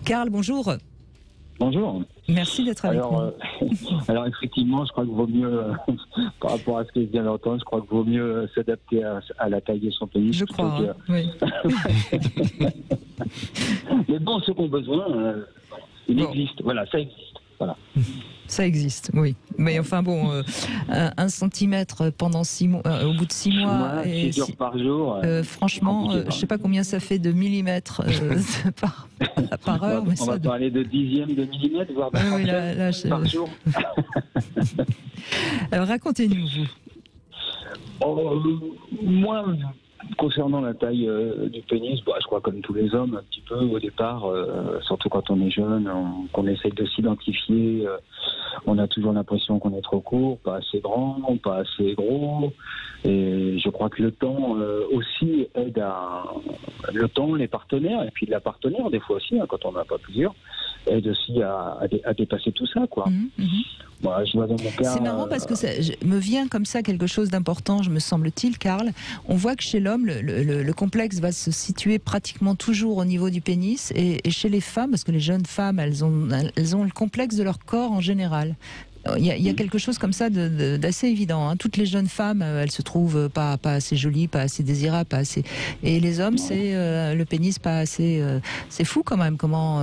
Karl, bonjour. Bonjour. Merci d'être avec nous. Alors effectivement, je crois qu'il vaut mieux, par rapport à ce que je viens d'entendre, je crois qu'il vaut mieux s'adapter à la taille de son pénis. Je crois, oui. Mais bon, ceux qui ont besoin, il existe. Voilà, ça existe. Voilà. Ça existe, oui. Mais enfin bon, 1 centimètre pendant 6 mois, au bout de 6 mois, et 6 jours par jour. Franchement, je ne sais pas combien ça fait de millimètres par heure. On va parler de dixièmes de millimètres, voire de par jour. Alors racontez-nous, vous. Moi, concernant la taille du pénis, je crois comme tous les hommes, un petit peu au départ, surtout quand on est jeune, qu'on essaye de s'identifier, on a toujours l'impression qu'on est trop court, pas assez grand, pas assez gros. Et je crois que le temps aussi aide le temps, les partenaires, et puis la partenaire des fois aussi, quand on n'en a pas plusieurs, aide aussi à dépasser tout ça, quoi. Voilà, je vois dans mon cas, c'est marrant parce que ça me vient comme ça quelque chose d'important, me semble-t-il, Karl. On voit que chez l'homme, le complexe va se situer pratiquement toujours au niveau du pénis, et chez les femmes, parce que les jeunes femmes, elles ont le complexe de leur corps en général. Il y a quelque chose comme ça d'assez évident. Hein. Toutes les jeunes femmes, elles se trouvent pas assez jolies, pas assez désirables, pas assez. Et les hommes, c'est le pénis pas assez. C'est fou quand même comment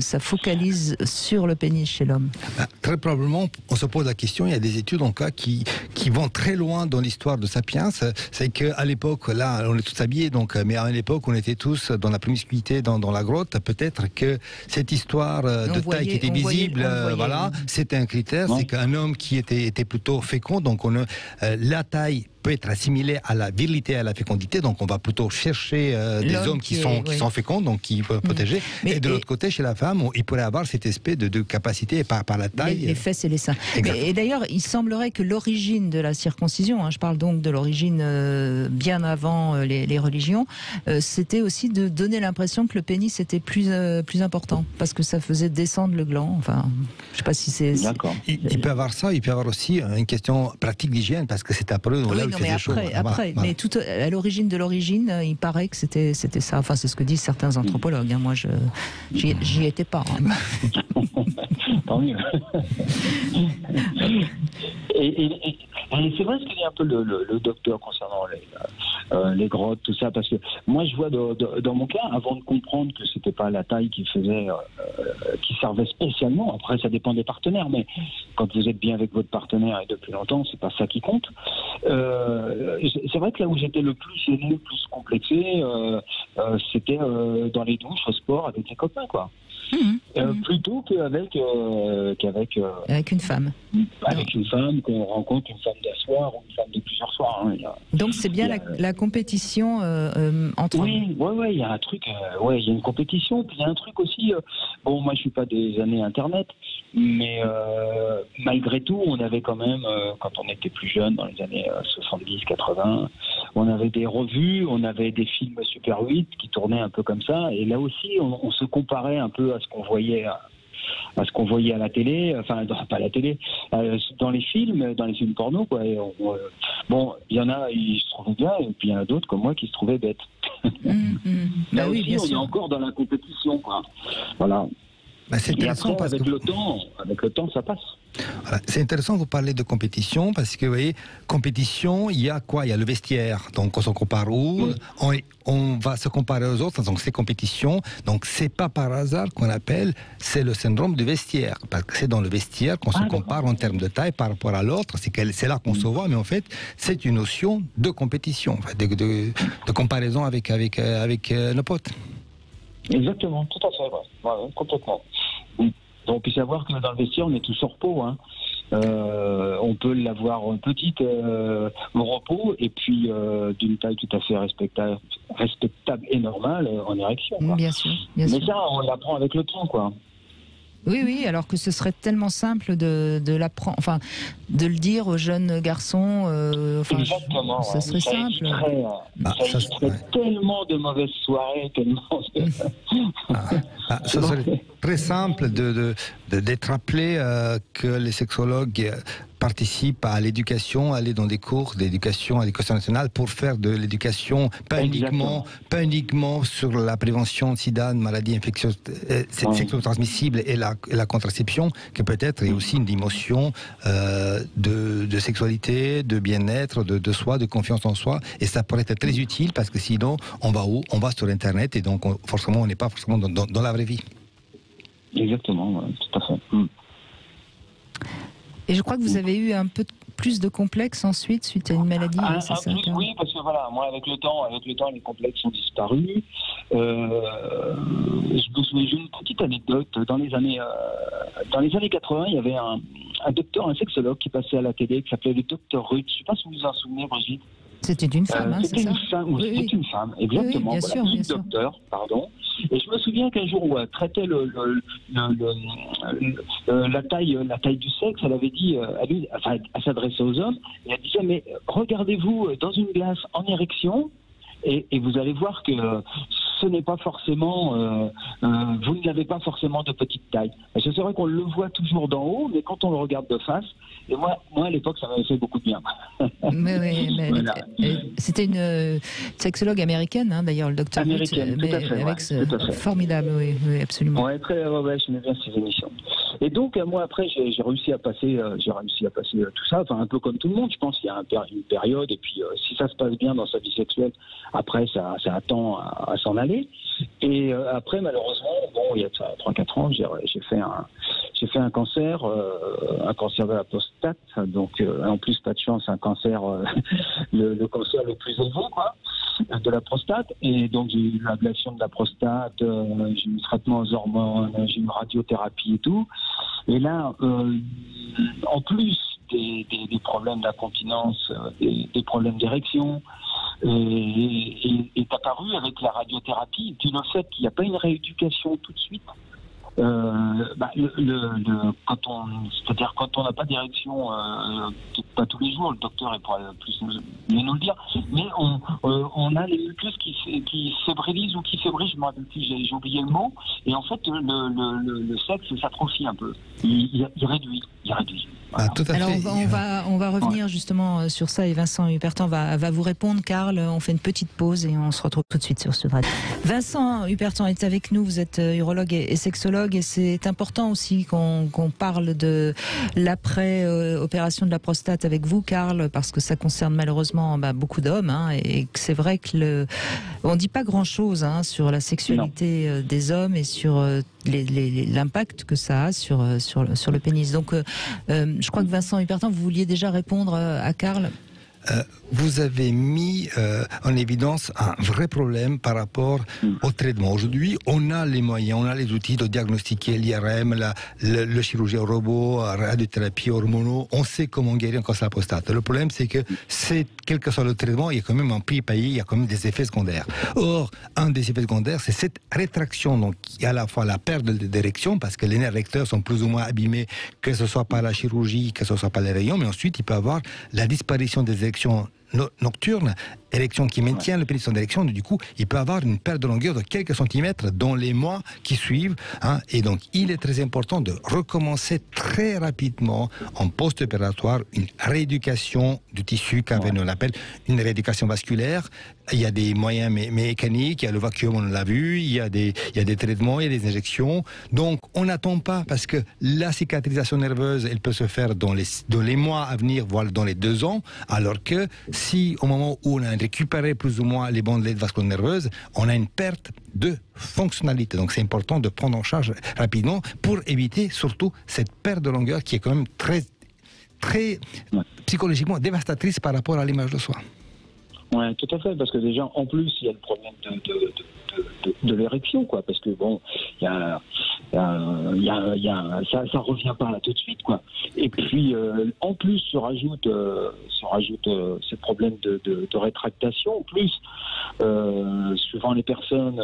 ça focalise sur le pénis chez l'homme. Très probablement, on se pose la question. Il y a des études en cas qui vont très loin dans l'histoire de Sapiens. C'est qu'à l'époque, là, on est tous habillés, mais à l'époque, on était tous dans la promiscuité, dans la grotte. Peut-être que cette histoire de taille qui était visible, voilà, c'était un critère. C'est qu'un homme qui était plutôt fécond, donc la taille peut être assimilée à la virilité, à la fécondité, donc on va plutôt chercher des hommes qui sont féconds, donc qui peuvent protéger. Et de l'autre côté, chez la femme, il pourrait avoir cette espèce de capacité par la taille. Les fesses et les seins. Et d'ailleurs, il semblerait que l'origine de la circoncision, je parle donc de l'origine bien avant les religions, c'était aussi de donner l'impression que le pénis était plus important, parce que ça faisait descendre le gland. Enfin, je ne sais pas si c'est... D'accord. Il peut avoir ça, il peut avoir aussi une question pratique d'hygiène, parce que c'est après... Mais après, mais tout à l'origine de l'origine, il paraît que c'était ça. Enfin, c'est ce que disent certains anthropologues. Moi, j'y étais pas. Tant mieux. Et c'est vrai ce que dit un peu le docteur concernant les grottes, tout ça, parce que moi, je vois dans mon cas, avant de comprendre que c'était pas la taille qui servait spécialement. Après, ça dépend des partenaires, mais quand vous êtes bien avec votre partenaire et depuis longtemps, c'est pas ça qui compte. C'est vrai que là où j'étais le plus gêné, le plus complexé, c'était dans les douches, au sport, avec les copains, quoi. Plutôt qu'avec une femme. Avec une femme qu'on rencontre, une femme d'un soir ou une femme de plusieurs soirs. Donc c'est bien la compétition entre hommes. Oui, il y a un truc, il y a une compétition, puis il y a un truc aussi, moi je suis pas des années Internet, mais malgré tout, on avait quand même, quand on était plus jeune, dans les années 70-80, on avait des revues, on avait des films Super 8 qui tournaient un peu comme ça, et là aussi, on se comparait un peu à ce qu'on voyait à la télé, enfin pas à la télé, dans les films porno, quoi. Et il y en a, ils se trouvaient bien, et puis il y en a d'autres comme moi qui se trouvaient bêtes. Là aussi, bien sûr. On est encore dans la compétition, quoi. Voilà. C'est intéressant après, avec le temps, ça passe. Voilà. C'est intéressant que vous parlez de compétition, parce que vous voyez, compétition, il y a quoi? Il y a le vestiaire, donc on se compare où on va se comparer aux autres, donc c'est compétition. Donc c'est pas par hasard qu'on appelle, c'est le syndrome du vestiaire, parce que c'est dans le vestiaire qu'on se compare en termes de taille par rapport à l'autre. C'est là qu'on se voit, mais en fait, c'est une notion de compétition, de comparaison avec nos potes. Exactement, tout à fait, complètement. Donc, il faut savoir que dans le vestiaire, on est tous sur repos. On peut l'avoir petite au repos, et puis d'une taille tout à fait respectable et normale en érection. Bien sûr. Mais ça, on l'apprend avec le temps, quoi. Oui, alors que ce serait tellement simple de l'apprendre, enfin, de le dire aux jeunes garçons. Exactement. Ça serait simple. Ça serait tellement de mauvaises soirées, tellement. Ça serait très simple d'être rappelé que les sexologues participent à l'éducation, aller dans des cours d'éducation à l'éducation nationale pour faire de l'éducation, pas uniquement sur la prévention de sida, de maladies infectieuses sexuellement transmissibles et la contraception, que peut-être est aussi une dimension de sexualité, de bien-être, de soi, de confiance en soi. Et ça pourrait être très utile parce que sinon, on va où? On va sur Internet et donc forcément, on n'est pas forcément dans la vraie vie. Exactement, tout à fait. Et je crois que vous avez eu un peu plus de complexes ensuite, suite à une maladie, c'est ça? Oui, parce que voilà, moi avec le temps, les complexes ont disparu. Je me souviens d'une petite anecdote. Dans les années 80, il y avait un docteur, un sexologue qui passait à la télé, qui s'appelait le docteur Ruth. Je ne sais pas si vous vous en souvenez, Brigitte. C'était une femme, c'est ça? C'était une femme, exactement. Oui, voilà, bien sûr. Docteur, pardon. Et je me souviens qu'un jour où elle traitait la taille du sexe, elle avait dit, elle s'adressait aux hommes, et elle disait, mais regardez-vous dans une glace en érection, et vous allez voir que ce n'est pas forcément, vous ne l'avez pas forcément de petite taille. Parce que c'est vrai qu'on le voit toujours d'en haut, mais quand on le regarde de face, et moi à l'époque, ça m'avait fait beaucoup de bien. Mais voilà. C'était une sexologue américaine, hein, d'ailleurs, le docteur Ruth, formidable, oui, absolument. Ouais, j'aimais bien ces émissions. Et donc moi après, j'ai réussi à passer tout ça, enfin un peu comme tout le monde, je pense qu'il y a une période, et puis si ça se passe bien dans sa vie sexuelle, après ça attend à s'en aller. Et après, malheureusement, il y a 3-4 ans, j'ai fait un cancer de la prostate. Donc, en plus, pas de chance, un cancer, le cancer le plus élevé, quoi, de la prostate. Et donc, j'ai eu l'ablation de la prostate, j'ai eu traitement aux hormones, j'ai eu radiothérapie et tout. Et là, en plus des problèmes d'incontinence, des problèmes d'érection, est apparu avec la radiothérapie, et puis le fait qu'il n'y a pas une rééducation tout de suite. C'est-à-dire quand on n'a pas d'érection, pas tous les jours, le docteur pourra plus mieux nous le dire, mais on a les muqueuses qui fébrilisent ou qui fébrilent, je me rappelle plus, j'ai oublié le mot, et en fait le sexe s'atrophie un peu, il réduit. Voilà. Tout à Alors fait. on va revenir justement sur ça, et Vincent Hupertan va vous répondre. Karl, on fait une petite pause et on se retrouve tout de suite sur Sud Radio. Vincent Hupertan est avec nous, vous êtes urologue et sexologue, et c'est important aussi qu'on parle de l'après-opération de la prostate avec vous, Karl, parce que ça concerne malheureusement beaucoup d'hommes, hein, et que c'est vrai que on dit pas grand-chose sur la sexualité des hommes et sur l'impact que ça a sur le pénis. Donc je crois que Vincent Hupertan, vous vouliez déjà répondre à Karl. Vous avez mis en évidence un vrai problème par rapport au traitement. Aujourd'hui, on a les moyens, on a les outils de diagnostiquer l'IRM, le chirurgie au robot, la radiothérapie hormonaux. On sait comment guérir un cancer de la prostate. Le problème, c'est que quel que soit le traitement, il y a quand même un prix payé, il y a quand même des effets secondaires. Or, un des effets secondaires, c'est cette rétraction. Donc, il y a à la fois la perte d'érection, parce que les nerfs recteurs sont plus ou moins abîmés, que ce soit par la chirurgie, que ce soit par les rayons, mais ensuite, il peut y avoir la disparition des érections nocturne, érection qui maintient le pénis en érection, du coup, il peut avoir une perte de longueur de quelques centimètres dans les mois qui suivent. Et donc, il est très important de recommencer très rapidement en post-opératoire une rééducation du tissu, on appelle une rééducation vasculaire. Il y a des moyens mécaniques, il y a le vacuum, on l'a vu, il y a des traitements, il y a des injections. Donc, on n'attend pas, parce que la cicatrisation nerveuse, elle peut se faire dans les mois à venir, voire dans les 2 ans, alors que si au moment où on a récupéré plus ou moins les bandelettes vasculaires nerveuses, on a une perte de fonctionnalité. Donc c'est important de prendre en charge rapidement pour éviter surtout cette perte de longueur qui est quand même très, très psychologiquement dévastatrice par rapport à l'image de soi. Oui, tout à fait, parce que déjà, en plus, il y a le problème de l'érection, quoi, parce que bon, ça revient pas là tout de suite, quoi. Et puis, en plus, se rajoute ces problèmes de rétractation. En plus, suivant les personnes,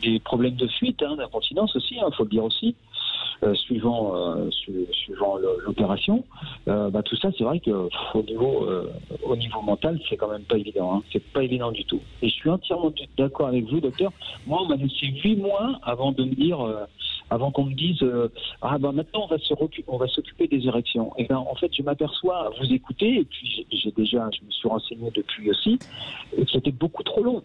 des problèmes de fuite, d'incontinence aussi, faut le dire aussi. Suivant l'opération, tout ça, c'est vrai que au niveau mental, c'est quand même pas évident. C'est pas évident du tout. Et je suis entièrement d'accord avec vous, docteur. Moi, on m'a laissé 8 mois avant de me dire avant qu'on me dise ah ben maintenant on va s'occuper des érections. Et ben en fait je m'aperçois à vous écouter, et puis je me suis renseigné depuis aussi, et que c'était beaucoup trop long.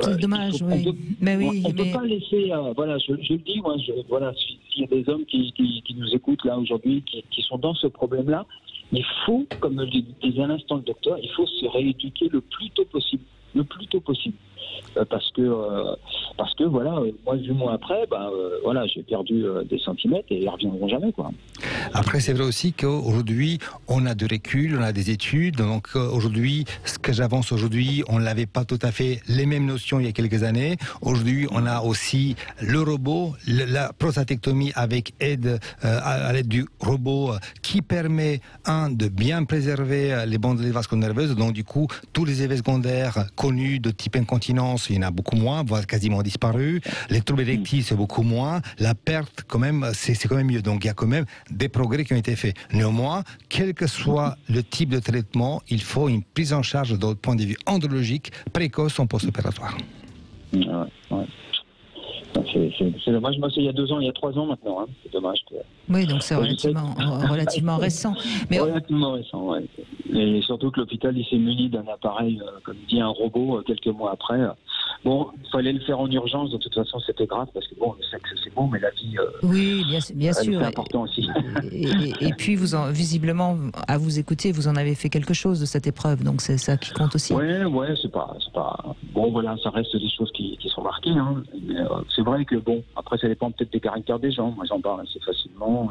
C'est dommage, oui. Mais oui, on peut pas laisser, voilà, je le dis, moi, voilà, s'il y a des hommes qui nous écoutent là aujourd'hui, qui sont dans ce problème-là, il faut, comme le disait à l'instant le docteur, il faut se rééduquer le plus tôt possible. Parce que voilà, moi 8 mois après, voilà, j'ai perdu des centimètres et ils reviendront jamais, quoi. Après, c'est vrai aussi qu'aujourd'hui, on a du recul, on a des études. Donc aujourd'hui, ce que j'avance aujourd'hui, on n'avait pas tout à fait les mêmes notions il y a quelques années. Aujourd'hui, on a aussi le robot, la prostatectomie avec aide à l'aide du robot qui permet de bien préserver les bandes vasculaires nerveuses. Donc du coup, tous les effets secondaires connus de type incontinence, il y en a beaucoup moins, voire quasiment disparu. Les troubles érectiles, c'est beaucoup moins. La perte, quand même, c'est quand même mieux. Donc il y a quand même des progrès qui ont été faits. Néanmoins, quel que soit le type de traitement, il faut une prise en charge d'un point de vue andrologique précoce en post-opératoire. Ouais. C'est dommage, moi c'est il y a 2 ans, il y a 3 ans maintenant, hein. C'est dommage. Oui, donc c'est relativement récent. Mais relativement récent, ouais. Et surtout que l'hôpital il s'est muni d'un appareil, comme dit un robot, quelques mois après. Bon, il fallait le faire en urgence, de toute façon c'était grave, parce que bon, le sexe c'est bon, mais la vie, oui, bien sûr, c'est important aussi. Et puis visiblement, à vous écouter, vous en avez fait quelque chose de cette épreuve, donc c'est ça qui compte aussi. Ouais, c'est pas... Bon voilà, ça reste des choses qui sont marquées, hein. Mais, c'est vrai que bon, après ça dépend peut-être des caractères des gens, moi j'en parle assez facilement.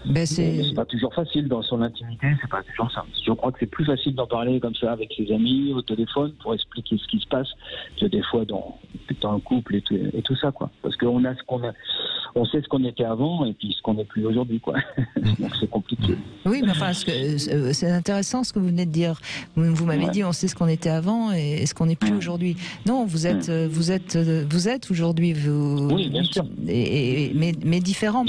Mais c'est pas toujours facile dans son intimité, c'est pas toujours ça. Je crois que c'est plus facile d'en parler comme ça avec ses amis au téléphone pour expliquer ce qui se passe que des fois dans un couple et tout ça, quoi. Parce qu'on a on sait ce qu'on était avant et puis ce qu'on n'est plus aujourd'hui, quoi. Donc c'est compliqué. Oui, mais enfin, c'est intéressant ce que vous venez de dire. Vous m'avez dit on sait ce qu'on était avant et ce qu'on n'est plus aujourd'hui. Non, vous êtes aujourd'hui, oui, bien sûr. Mais différent,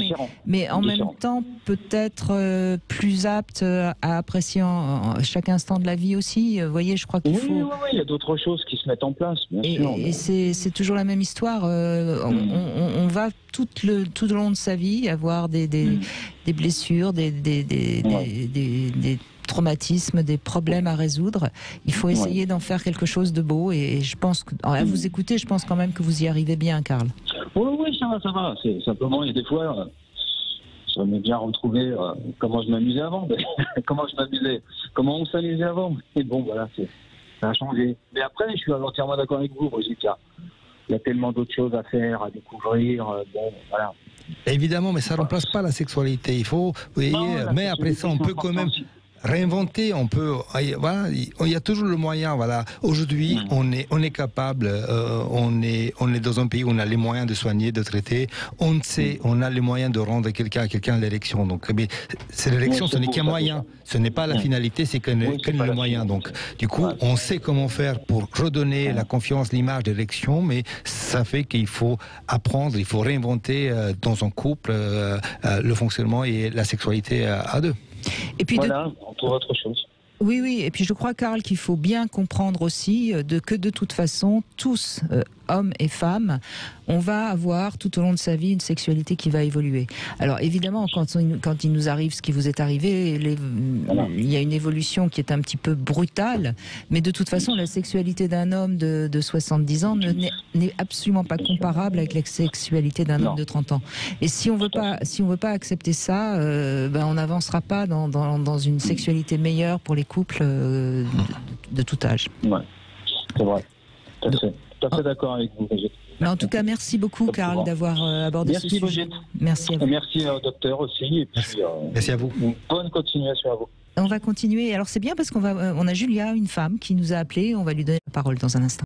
mais en même temps peut-être plus apte à apprécier chaque instant de la vie aussi. Vous voyez, je crois qu'il faut... Oui, il y a d'autres choses qui se mettent en place, bien sûr. Et c'est toujours la même histoire. On va tout au long de sa vie avoir des blessures, des traumatismes, des problèmes à résoudre. Il faut essayer d'en faire quelque chose de beau, et je pense que, à vous écouter, je pense quand même que vous y arrivez bien, Karl. Oui, ça va. C'est simplement, il y a des fois... J'aimerais bien retrouver comment je m'amusais avant, comment on s'amusait avant. Et bon, voilà, ça a changé. Mais après, je suis entièrement d'accord avec vous, Brigitte. Il y a tellement d'autres choses à faire, à découvrir. Bon, voilà. Évidemment, mais ça ne remplace pas la sexualité. Il faut, vous voyez, mais après ça, on peut quand même réinventer, voilà, il y a toujours le moyen, voilà. Aujourd'hui, on est capable, on est dans un pays où on a les moyens de soigner, de traiter, on a les moyens de rendre quelqu'un l'érection. Donc, c'est l'érection, ce n'est qu'un moyen, ce n'est pas la finalité, c'est que le moyen. Donc, du coup, on sait comment faire pour redonner la confiance, l'image d'érection, mais ça fait qu'il faut apprendre, il faut réinventer dans un couple le fonctionnement et la sexualité à deux. Et puis voilà, on trouve autre chose. Oui, et puis je crois, Karl, qu'il faut bien comprendre aussi que de toute façon, tous, hommes et femmes, on va avoir tout au long de sa vie une sexualité qui va évoluer. Alors évidemment, quand il nous arrive ce qui vous est arrivé, il y a une évolution qui est un petit peu brutale, mais de toute façon, la sexualité d'un homme de 70 ans n'est absolument pas comparable avec la sexualité d'un homme de 30 ans. Et si on veut pas accepter ça, on n'avancera pas dans une sexualité meilleure pour les couples de tout âge. Ouais, c'est vrai. Tout à fait d'accord avec vous, Brigitte. Mais en tout cas, merci beaucoup, Karl, d'avoir abordé ce sujet. Brigitte. Merci à vous. Merci au docteur aussi. Et puis, merci à vous. Une bonne continuation à vous. On va continuer. Alors c'est bien parce qu'on a Julia, une femme, qui nous a appelé. On va lui donner la parole dans un instant.